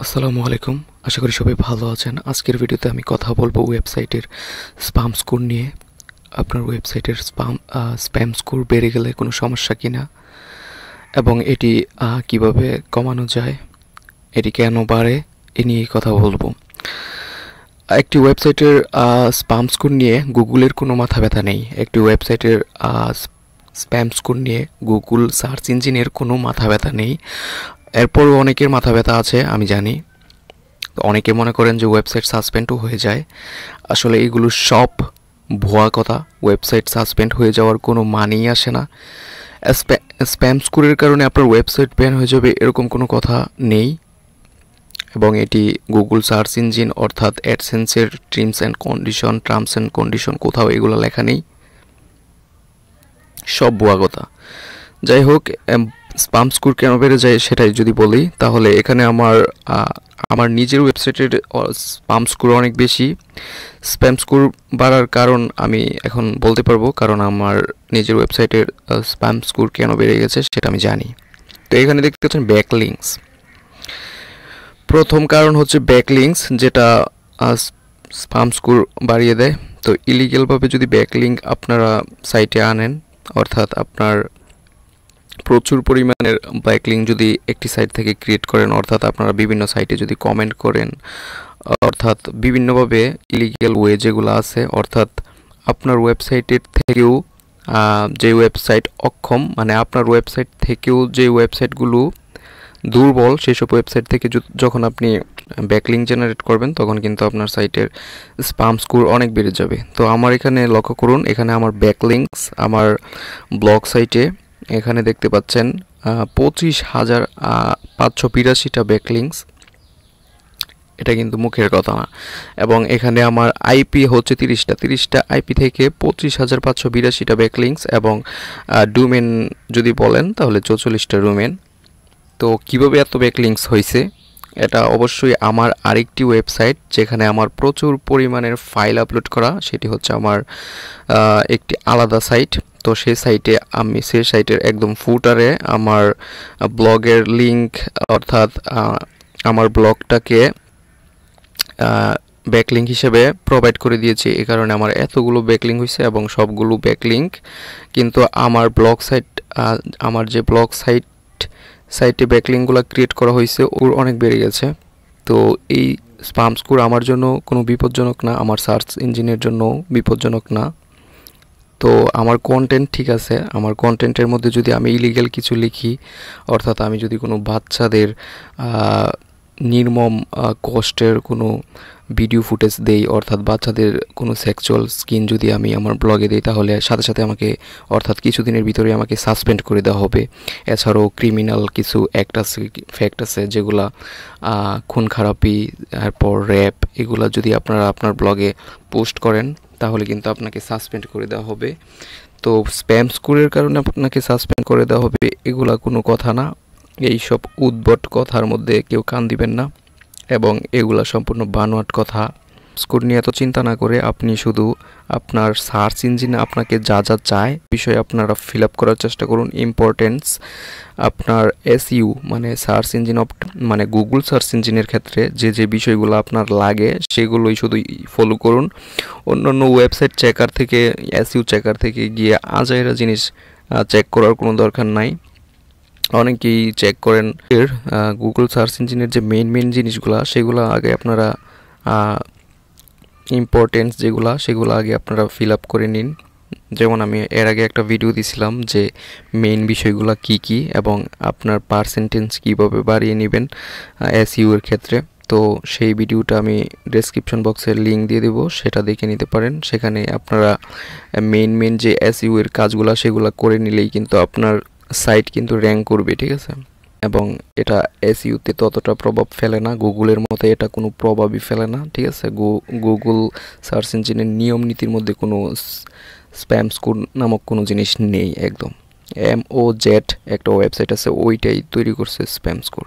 আসসালামু আলাইকুম। আশা করি সবাই ভালো আছেন। আজকের ভিডিওতে আমি কথা বলবো ওয়েবসাইটের স্পাম স্কোর নিয়ে। আপনার ওয়েবসাইটের স্প্যাম স্কোর বেড়ে গেলে কোনো সমস্যা কিনা এবং এটি কিভাবে কমানো যায়, এটি কেন বাড়ে, এ নিয়ে কথা বলবো। একটি ওয়েবসাইটের স্পাম স্কোর নিয়ে গুগলের কোনো মাথা ব্যথা নেই। একটি ওয়েবসাইটের স্প্যাম স্কোর নিয়ে গুগল সার্চ ইঞ্জিনের কোনো মাথা ব্যথা নেই। এরপরও অনেকের মাথা ব্যথা আছে, আমি জানি। অনেকে মনে করেন যে ওয়েবসাইট সাসপেন্ডও হয়ে যায়। আসলে এগুলো সব ভুয়া কথা। ওয়েবসাইট সাসপেন্ড হয়ে যাওয়ার কোনো মানেই আসে না। স্প্যাম স্কোরের কারণে আপনার ওয়েবসাইট ব্যান হয়ে যাবে এরকম কোনো কথা নেই, এবং এটি গুগল সার্চ ইঞ্জিন অর্থাৎ অ্যাডসেন্সের টার্মস অ্যান্ড কন্ডিশন কোথাও এগুলো লেখা নেই। সব ভুয়া কথা। যাই হোক, স্প্যাম স্কোর কেন বেড়ে যায় সেটাই যদি বলি, তাহলে এখানে আমার নিজের ওয়েবসাইটের স্প্যাম স্কোর অনেক বেশি। স্প্যাম স্কোর বাড়ার কারণ আমি এখন বলতে পারবো, কারণ আমার নিজের ওয়েবসাইটের স্প্যাম স্কোর কেন বেড়ে গেছে সেটা আমি জানি। তো এখানে দেখতে পাচ্ছেন ব্যাকলিংকস। প্রথম কারণ হচ্ছে ব্যাকলিংকস, যেটা স্প্যাম স্কোর বাড়িয়ে দেয়। তো ইলিগ্যালভাবে যদি ব্যাকলিংক আপনারা সাইটে আনেন, অর্থাৎ আপনার প্রচুর পরিমাণের ব্যাকলিংক যদি একটি সাইট থেকে ক্রিয়েট করেন, অর্থাৎ আপনারা বিভিন্ন সাইটে যদি কমেন্ট করেন, অর্থাৎ বিভিন্নভাবে ইলিগ্যাল ওয়ে যেগুলো আছে, অর্থাৎ আপনার ওয়েবসাইটের থেকেও যে ওয়েবসাইট অক্ষম, মানে আপনার ওয়েবসাইট থেকেও যে ওয়েবসাইটগুলো দুর্বল, সেসব ওয়েবসাইট থেকে যখন আপনি ব্যাকলিংক জেনারেট করবেন, তখন কিন্তু আপনার সাইটের স্প্যাম স্কোর অনেক বেড়ে যাবে। তো আমার এখানে লক্ষ্য করুন, এখানে আমার ব্যাকলিংকস আমার ব্লগ সাইটে এখানে দেখতে পাচ্ছেন 25,582টা ব্যাকলিংকস। এটা কিন্তু মুখের কথা না। এবং এখানে আমার আইপি হচ্ছে 30টা আইপি থেকে 25,582টা ব্যাকলিংকস, এবং ডোমেন যদি বলেন তাহলে 44টা ডোমেন। তো কিভাবে এত ব্যাকলিংকস হয়েছে? এটা অবশ্যই আমার আরেকটি ওয়েবসাইট যেখানে আমার প্রচুর পরিমাণের ফাইল আপলোড করা, সেটি হচ্ছে আমার একটি আলাদা সাইট। তো সেই সাইটের একদম ফুটারে আমার ব্লগের লিংক, অর্থাৎ আমার ব্লগটাকে ব্যাকলিংক হিসেবে প্রোভাইড করে দিয়েছি। এই কারণে আমার এতগুলো ব্যাকলিংক হয়েছে, এবং সবগুলো ব্যাকলিংক কিন্তু আমার আমার যে ব্লগ সাইটে ব্যাকলিংকগুলো ক্রিয়েট করা হয়েছে ওর অনেক বেড়ে গেছে। তো এই স্প্যাম স্কোর আমার জন্য কোনো বিপজ্জনক না, আমার সার্চ ইঞ্জিনের জন্য বিপজ্জনক না। তো আমার কন্টেন্ট ঠিক আছে, আমার কন্টেন্টের মধ্যে যদি আমি ইলিগ্যাল কিছু লিখি, অর্থাৎ আমি যদি কোনো বাচ্চাদের নির্মম কষ্টের কোনো ভিডিও ফুটেজ দেই, অর্থাৎ বাচ্চাদের কোনো সেক্সুয়াল স্কিন যদি আমি আমার ব্লগে দিই, তাহলে সাথে সাথে আমাকে, অর্থাৎ কিছুদিনের ভিতরে আমাকে সাসপেন্ড করে দেওয়া হবে। এছাড়াও ক্রিমিনাল কিছু ফ্যাক্ট আছে যেগুলা খুন খারাপি, তারপর র্যাপ, এগুলা যদি আপনারা আপনার ব্লগে পোস্ট করেন তাহলে কিন্তু আপনাকে সাসপেন্ড করে দেওয়া হবে। তো স্প্যাম স্কোরের কারণে আপনাকে সাসপেন্ড করে দেওয়া হবে, এগুলা কোনো কথা না। এই সব উদ্ভট কথার মধ্যে কেউ কান দিবেন না, এবং এগুলা সম্পূর্ণ বানোয়াট কথা। স্কোর নিয়ে এত চিন্তা না করে আপনি শুধু আপনার সার্চ ইঞ্জিনে আপনাকে যা যা চায় বিষয়ে আপনারা ফিল আপ করার চেষ্টা করুন। ইম্পর্টেন্স আপনার এসইউ মানে সার্চ ইঞ্জিন মানে গুগল সার্চ ইঞ্জিনের ক্ষেত্রে যে বিষয়গুলো আপনার লাগে সেগুলোই শুধু ফলো করুন। অন্যান্য ওয়েবসাইট চেকার থেকে, এসইউ চেকার থেকে গিয়ে আজাইরা জিনিস চেক করার কোনো দরকার নাই। অনেকেই চেক করেন গুগল সার্চ ইঞ্জিনের যে মেইন জিনিসগুলো, সেগুলো আগে আপনারা ইম্পর্টেন্স সেগুলো আগে আপনারা ফিল আপ করে নিন। যেমন আমি এর আগে একটা ভিডিও দিছিলাম যে মেইন বিষয়গুলো কি এবং আপনার পার্সেন্টেজ কীভাবে বাড়িয়ে নেবেন এসইউ এর ক্ষেত্রে। তো সেই ভিডিওটা আমি ডেসক্রিপশন বক্সে লিঙ্ক দিয়ে দেবো, সেটা দেখে নিতে পারেন। সেখানে আপনারা মেইন যে এসইউ এর কাজগুলো সেগুলো করে নিলেই কিন্তু আপনার সাইট কিন্তু র্যাঙ্ক করবে, ঠিক আছে। এবং এটা এসইউতে ততটা প্রভাব ফেলে না, গুগলের মতো এটা কোনো প্রভাবই ফেলে না, ঠিক আছে। গুগল সার্চ ইঞ্জিনের নিয়ম নীতির মধ্যে কোনো স্প্যাম স্কোর নামক কোনো জিনিস নেই। একদম MOZ একটা ওয়েবসাইট আছে, ওইটাই তৈরি করছে স্প্যাম স্কোর।